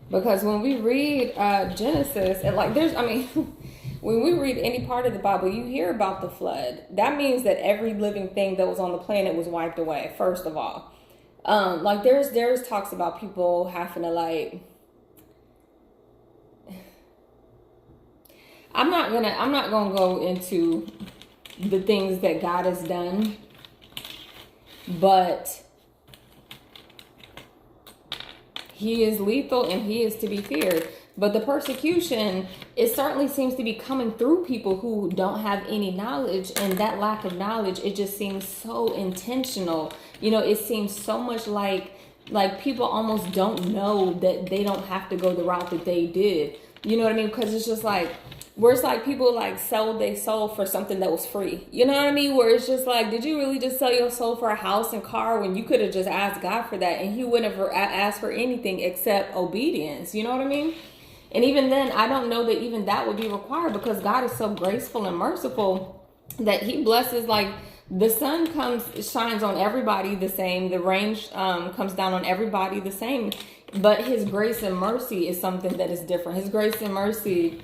Because when we read Genesis, and like there's, I mean, when we read any part of the Bible, you hear about the flood. That means that every living thing that was on the planet was wiped away, first of all. Like there's talks about people having to like, I'm not gonna go into the things that God has done, but he is lethal and he is to be feared. But the persecution, it certainly seems to be coming through people who don't have any knowledge. And that lack of knowledge, it just seems so intentional. You know, it seems so much like people almost don't know that they don't have to go the route that they did. You know what I mean? Because it's just like, where it's like people like sold their soul for something that was free. You know what I mean? Where it's just like, did you really just sell your soul for a house and car when you could have just asked God for that and he wouldn't have asked for anything except obedience? You know what I mean? And even then, I don't know that even that would be required, because God is so graceful and merciful that he blesses, like the sun shines on everybody the same. The rain comes down on everybody the same. But his grace and mercy is something that is different. His grace and mercy,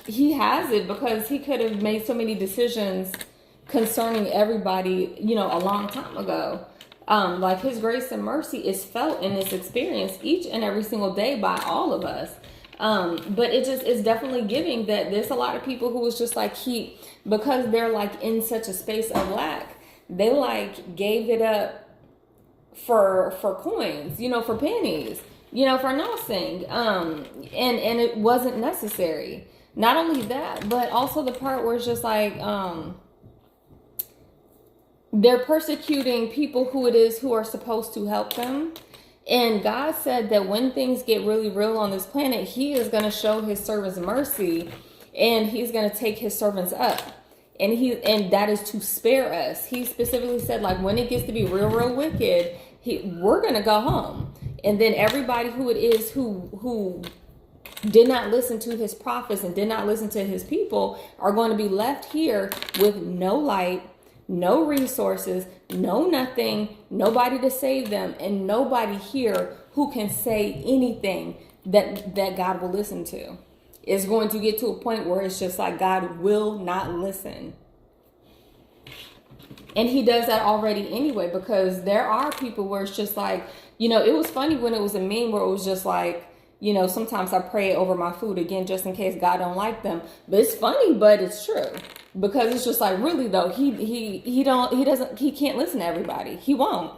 he has it because he could have made so many decisions concerning everybody, you know, a long time ago. Like his grace and mercy is felt in this experience each and every single day by all of us. But it just is definitely giving that there's a lot of people who was just like because they're like in such a space of lack, they like gave it up for coins, you know, for pennies, you know, for nothing. And it wasn't necessary. Not only that, but also the part where it's just like, they're persecuting people who are supposed to help them. And God said that when things get really real on this planet, he is going to show his servants mercy, and he's going to take his servants up. And that is to spare us. He specifically said, like, when it gets to be real wicked, we're going to go home. And then everybody who it is who did not listen to his prophets and did not listen to his people are going to be left here with no light, no resources, no nothing, nobody to save them, and nobody here who can say anything that God will listen to. It's going to get to a point where it's just like God will not listen. And he does that already anyway, because there are people where it's just like, you know, it was funny when it was a meme where it was just like, you know, sometimes I pray over my food again, just in case God don't like them. But it's funny, but it's true, because it's just like, really though, he can't listen to everybody. He won't.